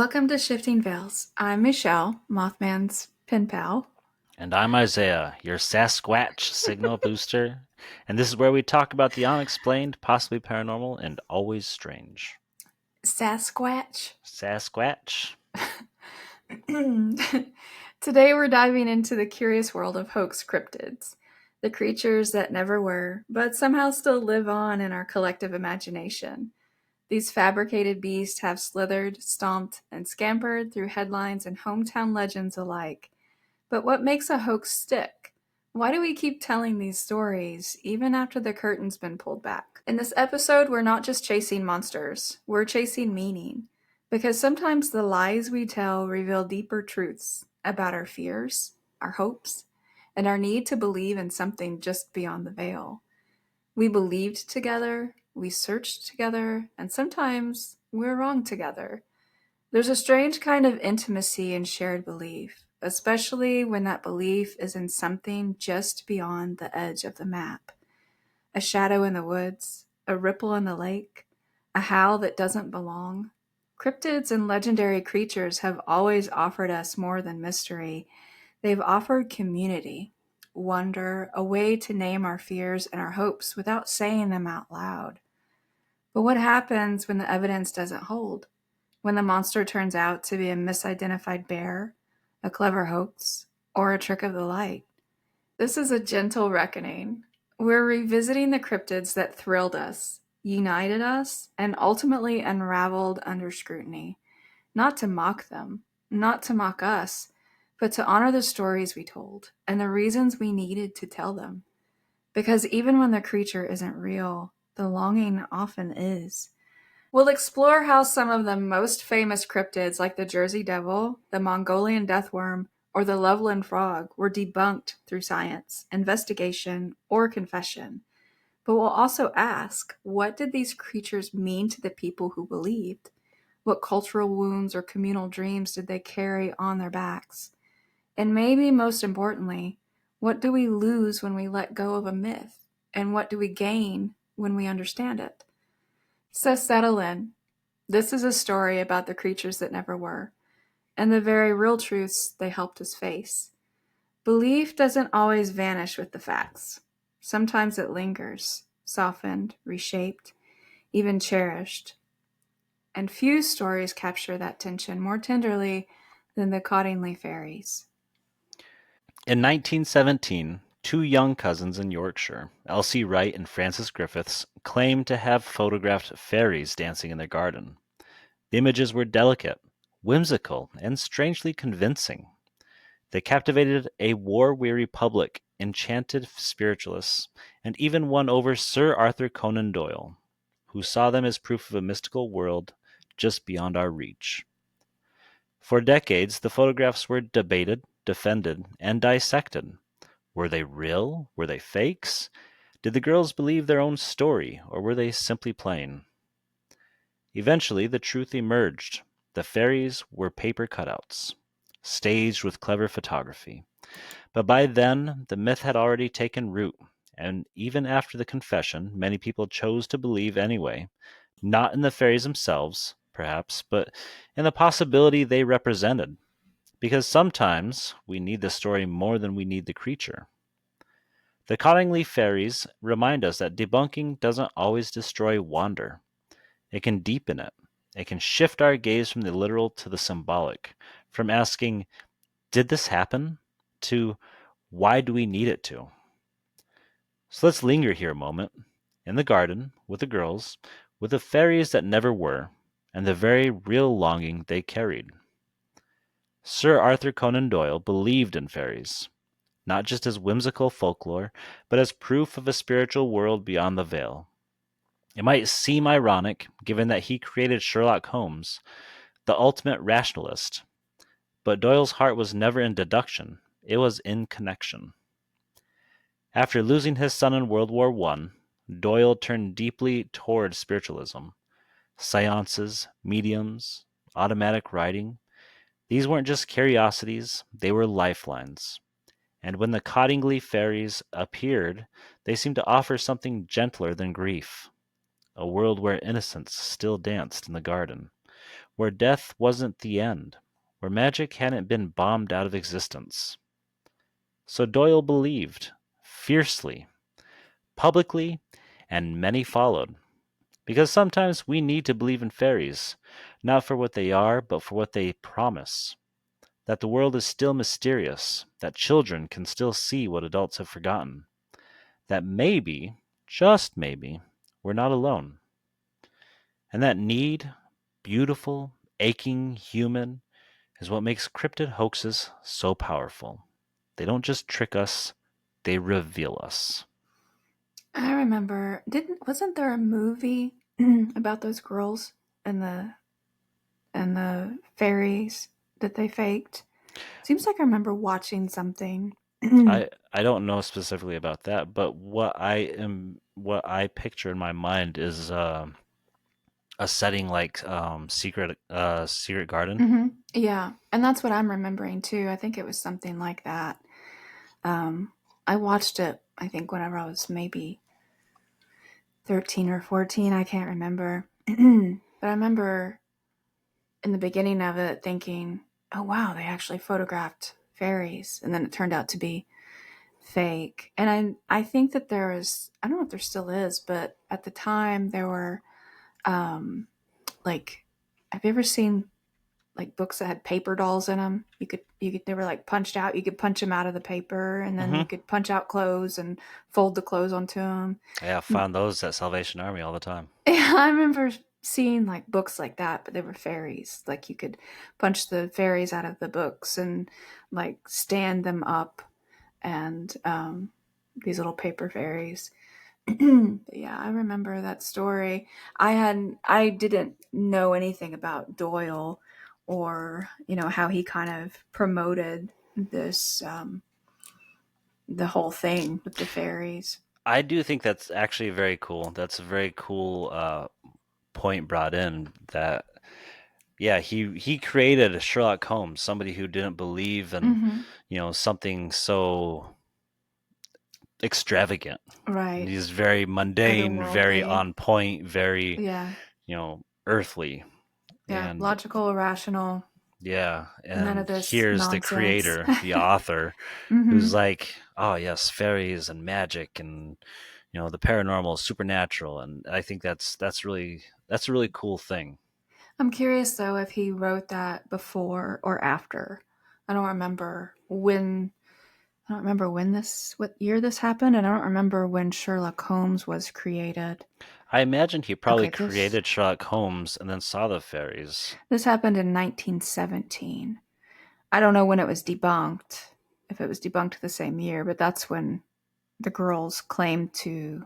Welcome to Shifting Veils. I'm Michelle, Mothman's pen pal. And I'm Isaiah, your Sasquatch signal booster. And this is where we talk about the unexplained, possibly paranormal, and always strange. Sasquatch. Sasquatch. Today we're diving into the curious world of hoax cryptids, the creatures that never were, but somehow still live on in our collective imagination. These fabricated beasts have slithered, stomped, and scampered through headlines and hometown legends alike. But what makes a hoax stick? Why do we keep telling these stories, even after the curtain's been pulled back? In this episode, we're not just chasing monsters, we're chasing meaning. Because sometimes the lies we tell reveal deeper truths about our fears, our hopes, and our need to believe in something just beyond the veil. We believed together, we searched together, and sometimes we're wrong together. There's a strange kind of intimacy in shared belief, especially when that belief is in something just beyond the edge of the map. A shadow in the woods, a ripple in the lake, a howl that doesn't belong. Cryptids and legendary creatures have always offered us more than mystery. They've offered community, wonder, a way to name our fears and our hopes without saying them out loud. But what happens when the evidence doesn't hold? When the monster turns out to be a misidentified bear, a clever hoax, or a trick of the light? This is a gentle reckoning. We're revisiting the cryptids that thrilled us, united us, and ultimately unraveled under scrutiny. Not to mock them, not to mock us, but to honor the stories we told and the reasons we needed to tell them. Because even when the creature isn't real, the longing often is. We'll explore how some of the most famous cryptids, like the Jersey Devil, the Mongolian deathworm, or the Loveland frog, were debunked through science, investigation, or confession. But we'll also ask, what did these creatures mean to the people who believed? What cultural wounds or communal dreams did they carry on their backs? And maybe most importantly, what do we lose when we let go of a myth? And what do we gain when we understand it? So settle in. This is a story about the creatures that never were, and the very real truths they helped us face. Belief doesn't always vanish with the facts. Sometimes it lingers, softened, reshaped, even cherished. And few stories capture that tension more tenderly than the Cottingley fairies. In 1917, two young cousins in Yorkshire, Elsie Wright and Frances Griffiths, claimed to have photographed fairies dancing in their garden. The images were delicate, whimsical, and strangely convincing. They captivated a war-weary public, enchanted spiritualists, and even won over Sir Arthur Conan Doyle, who saw them as proof of a mystical world just beyond our reach. For decades, the photographs were debated, defended, and dissected. Were they real? Were they fakes? Did the girls believe their own story, or were they simply playing? Eventually, the truth emerged. The fairies were paper cutouts, staged with clever photography. But by then, the myth had already taken root, and even after the confession, many people chose to believe anyway, not in the fairies themselves, perhaps, but in the possibility they represented. Because sometimes we need the story more than we need the creature. The Cottingley fairies remind us that debunking doesn't always destroy wonder. It can deepen it. It can shift our gaze from the literal to the symbolic, from asking, did this happen? To, why do we need it to? So let's linger here a moment, in the garden, with the girls, with the fairies that never were, and the very real longing they carried. Sir Arthur Conan Doyle believed in fairies, not just as whimsical folklore, but as proof of a spiritual world beyond the veil. It might seem ironic, given that he created Sherlock Holmes, the ultimate rationalist, but Doyle's heart was never in deduction, it was in connection. After losing his son in World War I, Doyle turned deeply toward spiritualism. Seances, mediums, automatic writing, these weren't just curiosities, they were lifelines. And when the Cottingley fairies appeared, they seemed to offer something gentler than grief, a world where innocence still danced in the garden, where death wasn't the end, where magic hadn't been bombed out of existence. So Doyle believed, fiercely, publicly, and many followed. Because sometimes we need to believe in fairies, not for what they are, but for what they promise. That the world is still mysterious, that children can still see what adults have forgotten, that maybe, just maybe, we're not alone. And that need, beautiful, aching, human, is what makes cryptid hoaxes so powerful. They don't just trick us, they reveal us. I remember, didn't wasn't there a movie about those girls and the fairies that they faked? Seems like I remember watching something. I don't know specifically about that, but what I picture in my mind is a setting like Secret Garden. Yeah, and that's what I'm remembering too. I think it was something like that. Um, I watched it, I think, whenever I was maybe 13 or 14. I can't remember. But I remember in the beginning of it thinking, oh, wow, they actually photographed fairies. And then it turned out to be fake. And I think that there was, I don't know if there still is, but at the time there were, um, like, have you ever seen like books that had paper dolls in them? They were like punched out. You could punch them out of the paper, and then you Mm-hmm. could punch out clothes and fold the clothes onto them. Yeah, I found those at Salvation Army all the time. Yeah, I remember seeing like books like that, but they were fairies. Like you could punch the fairies out of the books and like stand them up, and these little paper fairies. Yeah, I remember that story. I didn't know anything about Doyle, or how he kind of promoted this the whole thing with the fairies. I do think that's actually very cool. That's a very cool point brought in that yeah, he created a Sherlock Holmes, somebody who didn't believe in, Hmm. something so extravagant. Right. He's very mundane, very Otherworldly. on point, very, Yeah. earthly. Yeah. And Logical, rational, yeah, none of and this here's the nonsense. creator, the author, Hmm. who's like, oh yes, fairies and magic and the paranormal, supernatural, and I think that's a really cool thing. I'm curious though if he wrote that before or after. I don't remember when I don't remember what year this happened, and I don't remember when Sherlock Holmes was created. I imagine he probably Okay, this created Sherlock Holmes and then saw the fairies. this happened in 1917. I don't know when it was debunked, if it was debunked the same year, but that's when the girls claimed to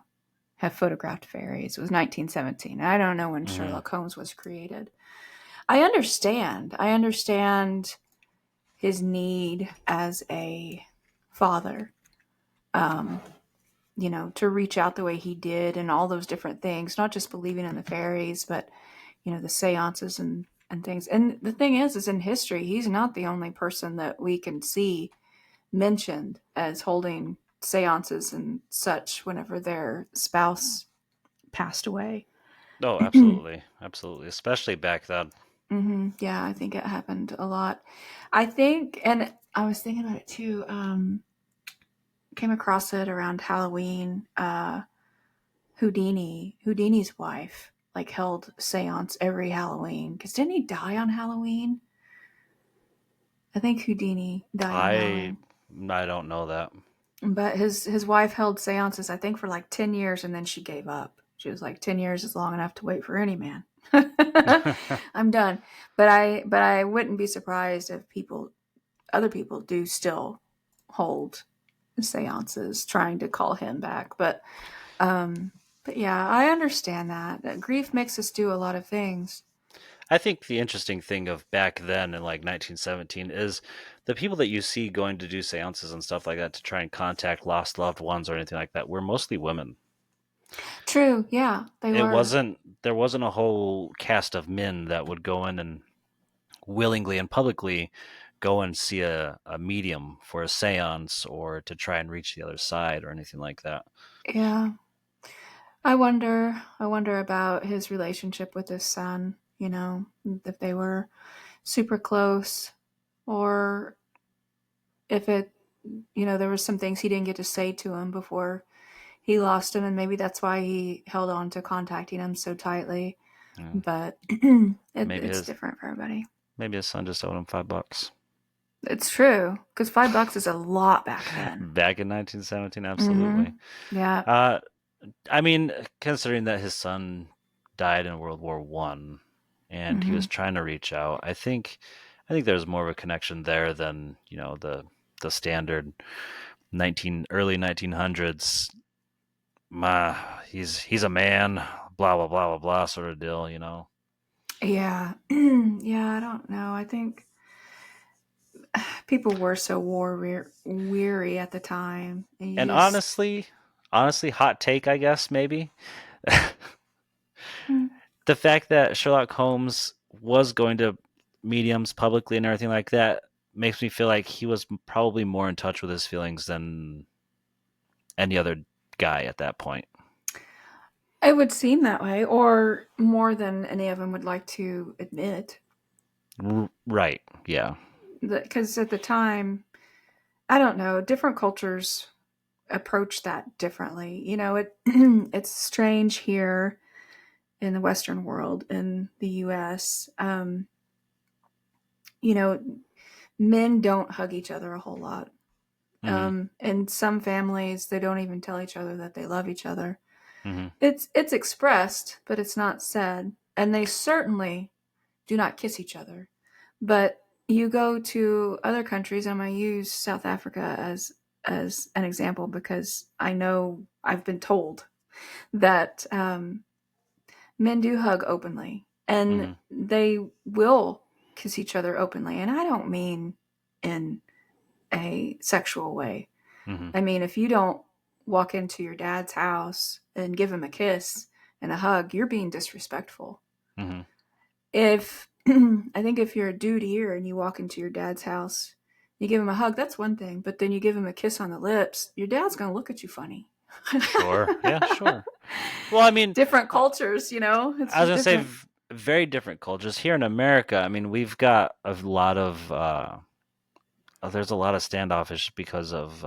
have photographed fairies. It was 1917. I don't know when Hmm. Sherlock Holmes was created. I understand. I understand his need as a father, um, to reach out the way he did and all those different things, not just believing in the fairies, but, the seances and things. And the thing is in history, he's not the only person that we can see mentioned as holding seances and such whenever their spouse passed away. Oh, absolutely, absolutely, especially back then. Yeah, I think it happened a lot. I think, and I was thinking about it too. Came across it around Halloween. Houdini's wife, like held seance every Halloween. Because didn't he die on Halloween? I think Houdini died on I Halloween. I don't know that. But his wife held seances, I think, for like 10 years, and then she gave up. She was like, 10 years is long enough to wait for any man. I'm done. But I wouldn't be surprised if other people do still hold seances trying to call him back. Um, but yeah, I understand that grief makes us do a lot of things. I think the interesting thing of back then in like 1917 is the people that you see going to do seances and stuff like that to try and contact lost loved ones or anything like that were mostly women. True, yeah, they It were. wasn't There wasn't a whole cast of men that would go in and willingly and publicly go and see a medium for a seance or to try and reach the other side or anything like that. Yeah, I wonder about his relationship with his son. if they were super close, or if there was some things he didn't get to say to him before he lost him, and maybe that's why he held on to contacting him so tightly. Yeah. But Maybe it's his different for everybody. maybe his son just owed him $5. It's true, because $5 is a lot back then. Back in 1917, Mm-hmm. absolutely. Yeah. Uh, I mean, considering that his son died in World War I, and he Mm-hmm. was trying to reach out, I think there's more of a connection there than the standard early 1900s. He's a man, blah blah blah blah blah sort of deal. Yeah. Yeah, I don't know. I think people were so weary at the time. And And you just. honestly, hot take, I guess maybe. Mm, The fact that Sherlock Holmes was going to mediums publicly and everything like that makes me feel like he was probably more in touch with his feelings than any other guy at that point. it would seem that way, or more than any of them would like to admit. Right. Yeah. Because at the time, I don't know, different cultures approach that differently. It's strange here in the Western world, in the US. You know, men don't hug each other a whole lot. Mhm. In some families, they don't even tell each other that they love each other. Mhm. It's expressed, but it's not said, and they certainly do not kiss each other. But you go to other countries, and I'm going to use South Africa as an example because I know I've been told that men do hug openly, and Mhm. they will kiss each other openly. And I don't mean in a sexual way. Mhm. I mean, if you don't walk into your dad's house and give him a kiss and a hug, you're being disrespectful. Mhm. If I think if you're a dude here and you walk into your dad's house, you give him a hug, that's one thing. But then you give him a kiss on the lips, your dad's gonna look at you funny. Sure. Yeah. Sure. Well, I mean, Different uh, cultures, it's I was just gonna say different. very different cultures here in America. I mean, we've got a lot of there's a lot of standoffish because of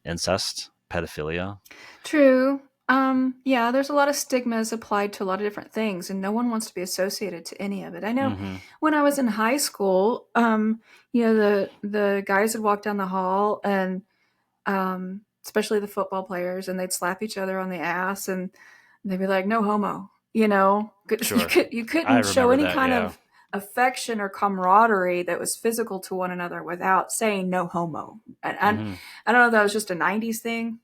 incest, pedophilia. True. Yeah, there's a lot of stigmas applied to a lot of different things, and no one wants to be associated to any of it. I know Mhm. when I was in high school, the guys would walk down the hall, and especially the football players, and they'd slap each other on the ass, and they'd be like, "No homo," you Sure. I couldn't show remember any that. kind Yeah. of affection or camaraderie that was physical to one another without saying "no homo." And Mhm. I don't know if that was just a '90s thing.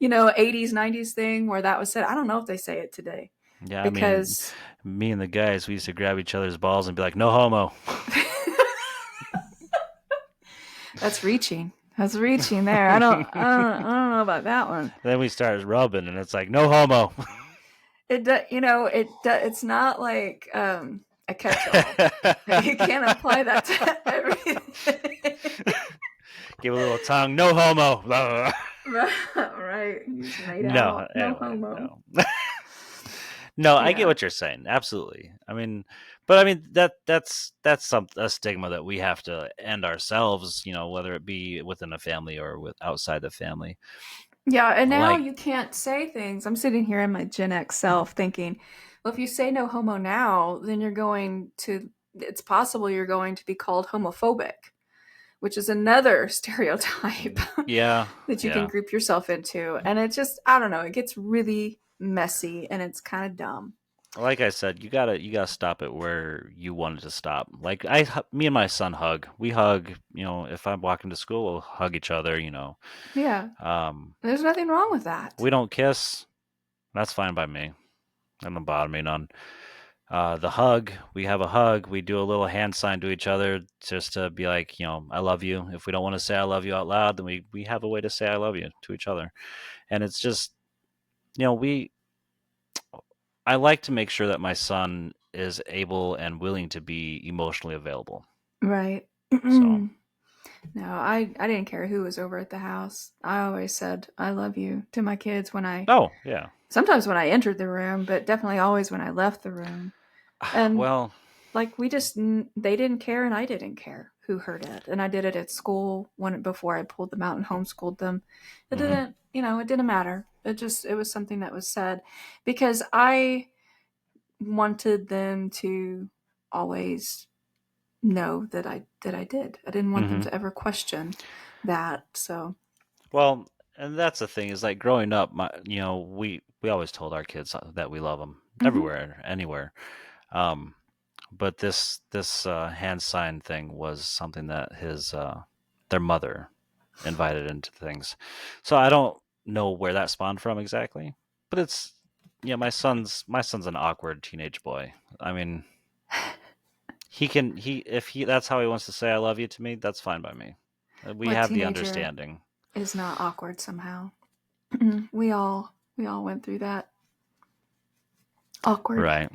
80s, 90s thing where that was said. I don't know if they say it today Yeah, I mean, because me and the guys, we used to grab each other's balls and be like, "No homo." that's reaching. That's reaching there. I don't know about that one. Then we started rubbing, and it's like, "No homo." It's not like a catch-all. You can't apply that to everything. Give a little tongue. No homo. Right. You just made No. out. No Anyway, homo. no. No, I get Yeah. what you're saying. Absolutely. I mean, but I mean that's a stigma that we have to end ourselves. Whether it be within a family or with outside the family. Yeah, and now Like, you can't say things. I'm sitting here in my Gen X self thinking, well, if you say no homo now, then it's possible you're going to be called homophobic, which is another stereotype yeah, that you can yeah. group yourself into. And it just, I don't know, it gets really messy and it's kind of dumb. Like I said, you gotta stop it where you wanted to stop. Like me and my son hug. We hug. If I'm walking to school, we'll hug each other. Yeah, Um, there's nothing wrong with that. we don't kiss. That's fine by me. That don't bother me none. The hug, we have a hug. We do a little hand sign to each other just to be like, I love you. If we don't want to say I love you out loud, then we have a way to say I love you to each other. And it's just, we I like to make sure that my son is able and willing to be emotionally available. Right. So, No, I didn't care who was over at the house. I always said I love you to my kids when I Oh, yeah. sometimes when I entered the room, but definitely always when I left the room. And Well, like we just they didn't care and I didn't care who heard it. And I did it at school when before I pulled them out and homeschooled them. It mhm, didn't, it didn't matter. It was something that was said because I wanted them to always know that I did. I didn't want them mhm. to ever question that. So, Well, and that's the thing is like growing up, we always told our kids that we love them mhm. everywhere, anywhere. Um, but this hand sign thing was something that his their mother invited into things. So I don't know where that spawned from exactly, but it's my son's an awkward teenage boy. I mean, he if he that's how he wants to say I love you to me, that's fine by me. We What have the teenager understanding. is not awkward somehow? We all went through that awkward Right.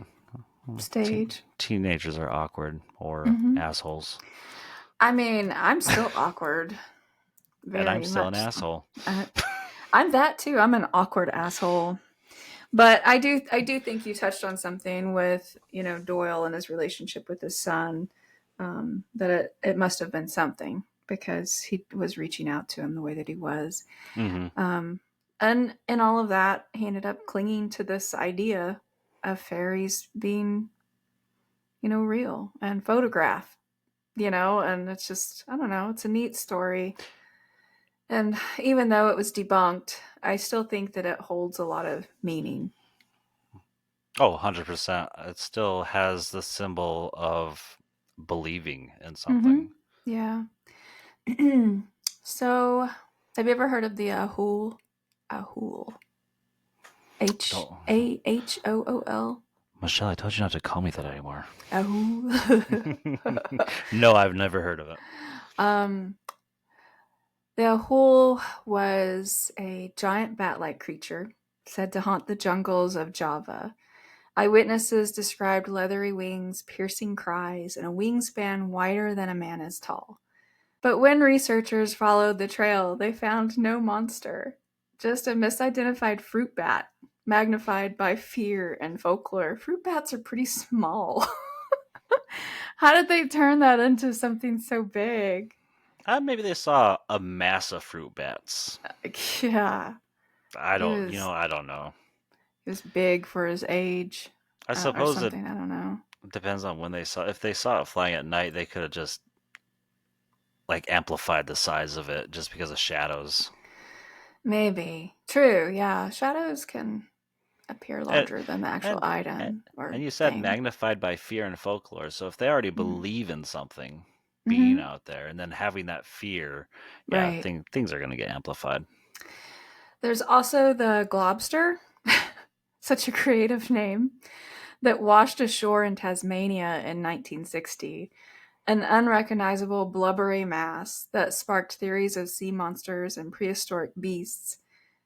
stage. Teenagers are awkward or Hmm. assholes, I mean, I'm still awkward, and I'm very still an much. asshole. Uh, I'm that too. I'm an awkward asshole. But I do think you touched on something with Doyle and his relationship with his son. That it must have been something because he was reaching out to him the way that he was. Hmm. Um, and in all of that, he ended up clinging to this idea of fairies being real and photographed. And it's just I don't know. It's a neat story. And even though it was debunked, I still think that it holds a lot of meaning. Oh, 100%. It still has the symbol of believing in Mm-hmm. something. Yeah. So, have you ever heard of the Ahool? Ahool. Don't, Ahool. Michelle, I told you not to call me that anymore. Ahool. No, I've never heard of it. um, the Ahool was a giant bat-like creature said to haunt the jungles of Java. Eyewitnesses described leathery wings, piercing cries, and a wingspan wider than a man is tall. But when researchers followed the trail, they found no monster, just a misidentified fruit bat, magnified by fear and folklore. Fruit bats are pretty small. How did they turn that into something so big? Maybe they saw a mass of fruit bats. Yeah, I he don't, was I don't know. he was big for his age, I or suppose it something. I don't know. depends on when they saw. If they saw it flying at night, they could have just like amplified the size of it just because of shadows. Maybe true. Yeah, shadows can appear And larger than the actual and item and or you said thing. magnified by fear and folklore. So if they already Mm. believe in something being Mm-hmm. out there and then having that fear, yeah, Right. things are going to get amplified. There's also the Globster, such a creative name, that washed ashore in Tasmania in 1960, an unrecognizable blubbery mass that sparked theories of sea monsters and prehistoric beasts.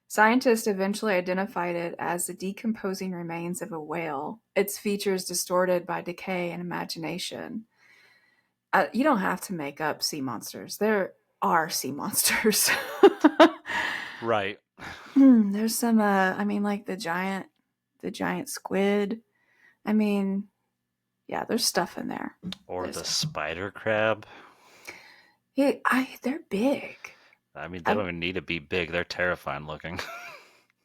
Scientists eventually identified it as the decomposing remains of a whale, its features distorted by decay and imagination. You don't have to make up sea monsters. There are sea monsters. Right. There's some I mean like the giant squid. I mean, yeah, there's stuff in there. Or There's the stuff. spider crab. They're big. I mean, they I don't even need to be big. They're terrifying looking.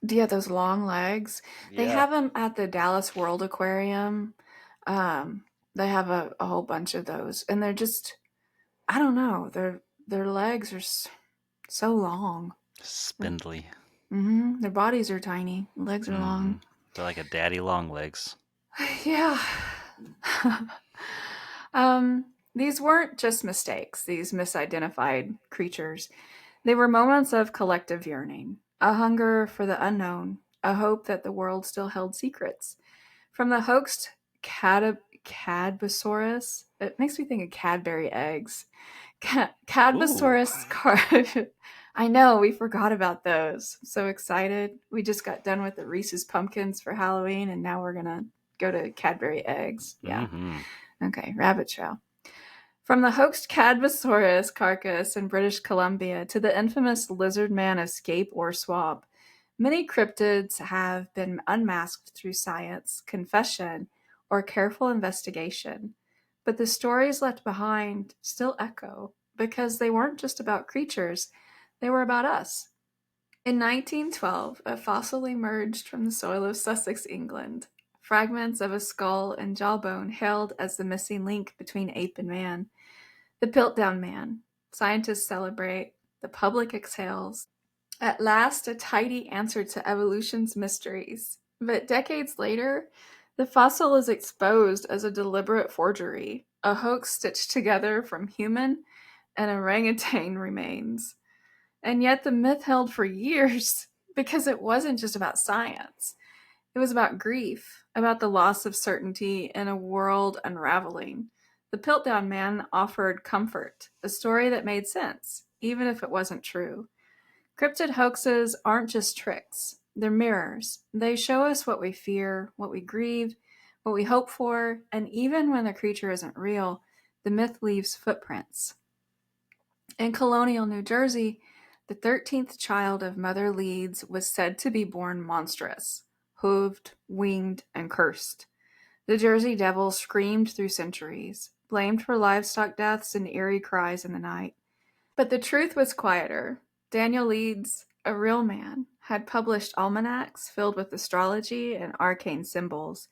Yeah, those long legs. They Yeah. have them at the Dallas World Aquarium. Um, they have a whole bunch of those, and they're just I don't know. Their legs are so long. Spindly. Their bodies are tiny. Legs are Mm-hmm. long. They're like a daddy long legs. Yeah. These weren't just mistakes, these misidentified creatures. They were moments of collective yearning, a hunger for the unknown, a hope that the world still held secrets. From the hoaxed Cadbosaurus, it makes me think of Cadbury eggs. Ooh. Cadbosaurus car. I know, we forgot about those. I'm so excited. We just got done with the Reese's pumpkins for Halloween, and now we're gonna go to Cadbury eggs. Yeah. Mm-hmm. Okay, rabbit trail. From the hoaxed Cadbosaurus carcass in British Columbia to the infamous lizard man of Scape or Swamp, many cryptids have been unmasked through science, confession, or careful investigation. But the stories left behind still echo because they weren't just about creatures, they were about us. In 1912, a fossil emerged from the soil of Sussex, England. Fragments of a skull and jawbone hailed as the missing link between ape and man. The Piltdown Man. Scientists celebrate, the public exhales. At last, a tidy answer to evolution's mysteries. But decades later, the fossil is exposed as a deliberate forgery, a hoax stitched together from human and orangutan remains. And yet the myth held for years because it wasn't just about science. It was about grief, about the loss of certainty in a world unraveling. The Piltdown Man offered comfort, a story that made sense, even if it wasn't true. Cryptid hoaxes aren't just tricks, they're mirrors. They show us what we fear, what we grieve, what we hope for, and even when the creature isn't real, the myth leaves footprints. In colonial New Jersey, the 13th child of Mother Leeds was said to be born monstrous, hooved, winged, and cursed. The Jersey Devil screamed through centuries, blamed for livestock deaths and eerie cries in the night. But the truth was quieter. Daniel Leeds, a real man, had published almanacs filled with astrology and arcane symbols.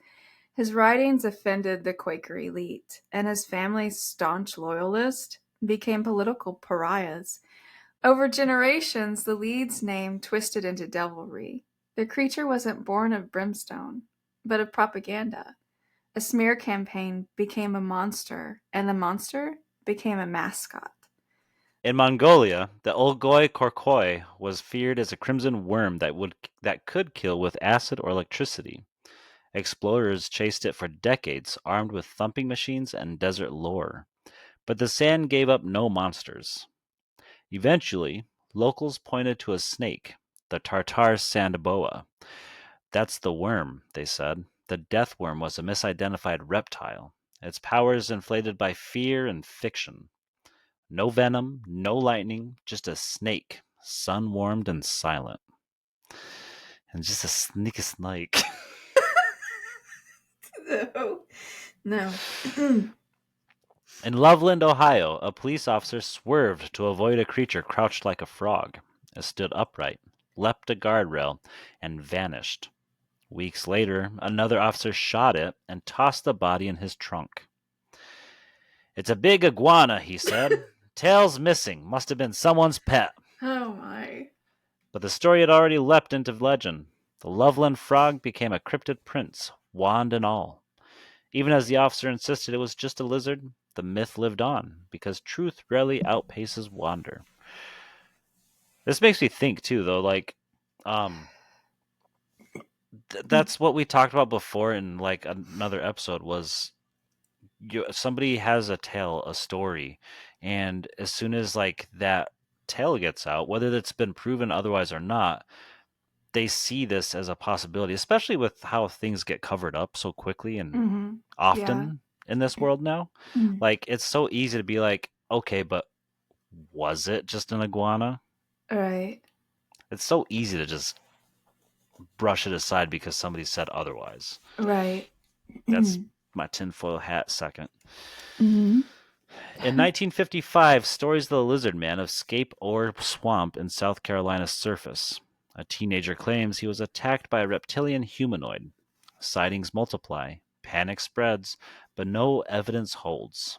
His writings offended the Quaker elite, and his family's staunch loyalists became political pariahs. Over generations, the Leeds name twisted into devilry. The creature wasn't born of brimstone, but of propaganda. A smear campaign became a monster, and the monster became a mascot. In Mongolia, the Olgoi Korkoi was feared as a crimson worm that could kill with acid or electricity. Explorers chased it for decades, armed with thumping machines and desert lore. But the sand gave up no monsters. Eventually, locals pointed to a snake, the Tartar sand boa. That's the worm, they said. The death worm was a misidentified reptile, its powers inflated by fear and fiction. No venom, no lightning, just a snake, sun warmed and silent. And just a sneaky snake. No. No. In Loveland, Ohio, a police officer swerved to avoid a creature crouched like a frog. It stood upright, leapt a guardrail, and vanished. Weeks later, another officer shot it and tossed the body in his trunk. It's a big iguana, he said. Tail's missing. Must have been someone's pet. Oh my. But the story had already leapt into legend. The Loveland frog became a cryptid prince, wand and all. Even as the officer insisted it was just a lizard, the myth lived on, because truth rarely outpaces wonder. This makes me think, too, though, like, um, that's what we talked about before in, like, another episode was somebody has a tale, a story, and as soon as, like, that tale gets out, whether that's been proven otherwise or not, they see this as a possibility, especially with how things get covered up so quickly and Mm-hmm. Yeah. often in this world now. Mm. Like, it's so easy to be like, okay, but was it just an iguana? Right. It's so easy to just brush it aside because somebody said otherwise. Right. That's Mm-hmm. my tinfoil hat second. Mm-hmm. In 1955, stories of the lizard man of Scape or Swamp in South Carolina surface. A teenager claims he was attacked by a reptilian humanoid. Sightings multiply, panic spreads, but no evidence holds.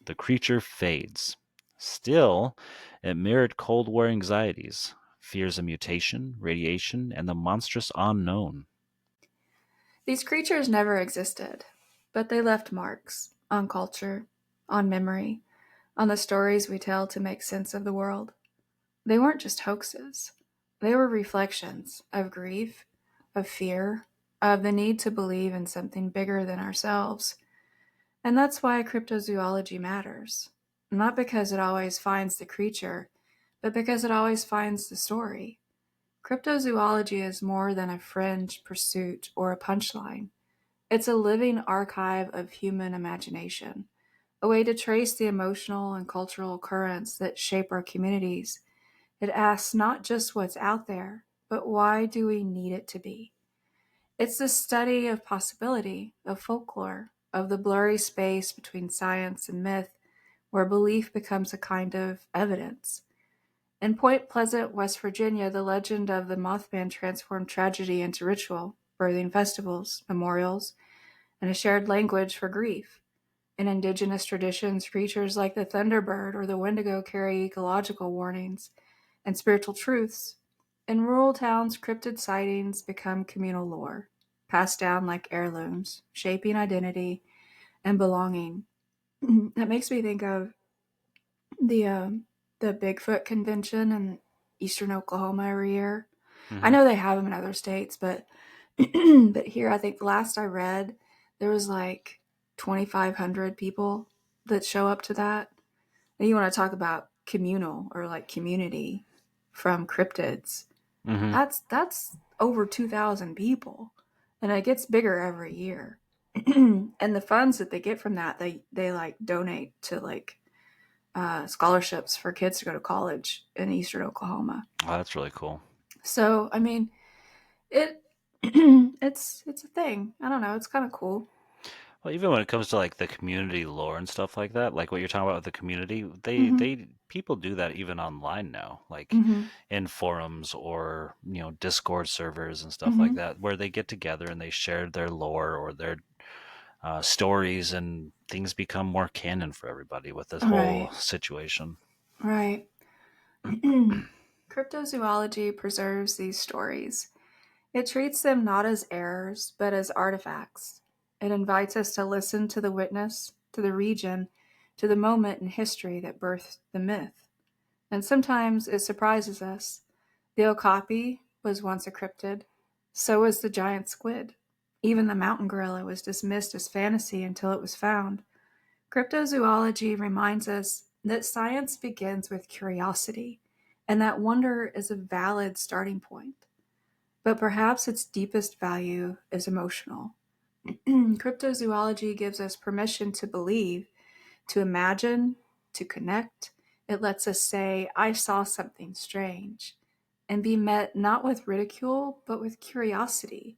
The creature fades. Still, it mirrored Cold War anxieties, fears of mutation, radiation, and the monstrous unknown. These creatures never existed, but they left marks on culture, on memory, on the stories we tell to make sense of the world. They weren't just hoaxes, they were reflections of grief, of fear, of the need to believe in something bigger than ourselves. And that's why cryptozoology matters. Not because it always finds the creature, but because it always finds the story. Cryptozoology is more than a fringe pursuit or a punchline. It's a living archive of human imagination, a way to trace the emotional and cultural currents that shape our communities. It asks not just what's out there, but why do we need it to be? It's the study of possibility, of folklore, of the blurry space between science and myth, where belief becomes a kind of evidence. In Point Pleasant, West Virginia, the legend of the Mothman transformed tragedy into ritual, birthing festivals, memorials, and a shared language for grief. In indigenous traditions, creatures like the thunderbird or the wendigo carry ecological warnings and spiritual truths. In rural towns, cryptid sightings become communal lore, passed down like heirlooms, shaping identity and belonging. That makes me think of the um, the Bigfoot convention in eastern Oklahoma every year. I Hmm. know they have them in other states, but but here I think the last I read there was like 2,500 people that show up to that. And you want to talk about communal or like community from cryptids. Hmm. That's over 2,000 people, and it gets bigger every year. And the funds that they get from that, they like donate to like scholarships for kids to go to college in eastern Oklahoma. Oh, that's really cool. So I mean, it it's a thing. I don't know. It's kind of cool. Well, even when it comes to like the community lore and stuff like that, like what you're talking about with the community, Hmm. they people do that even online now, like Hmm. in forums or Discord servers and stuff like Hmm. that, where they get together and they share their lore or their stories, and things become more canon for everybody with this whole Right. situation. Right. Cryptozoology preserves these stories. It treats them not as errors, but as artifacts. It invites us to listen to the witness, to the region, to the moment in history that birthed the myth. And sometimes it surprises us. The okapi was once a cryptid. So was the giant squid. Even the mountain gorilla was dismissed as fantasy until it was found. Cryptozoology reminds us that science begins with curiosity, and that wonder is a valid starting point. But perhaps its deepest value is emotional. Cryptozoology gives us permission to believe, to imagine, to connect. It lets us say, I saw something strange, and be met not with ridicule, but with curiosity.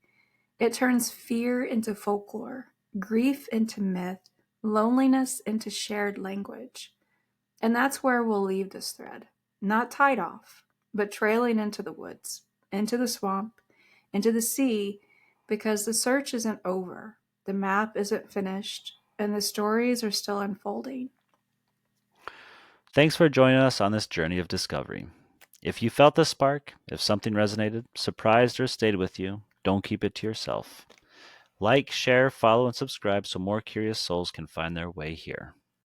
It turns fear into folklore, grief into myth, loneliness into shared language. And that's where we'll leave this thread. Not tied off, but trailing into the woods, into the swamp, into the sea, because the search isn't over, the map isn't finished, and the stories are still unfolding. Thanks for joining us on this journey of discovery. If you felt the spark, if something resonated, surprised, or stayed with you, don't keep it to yourself. Like, share, follow, and subscribe so more curious souls can find their way here.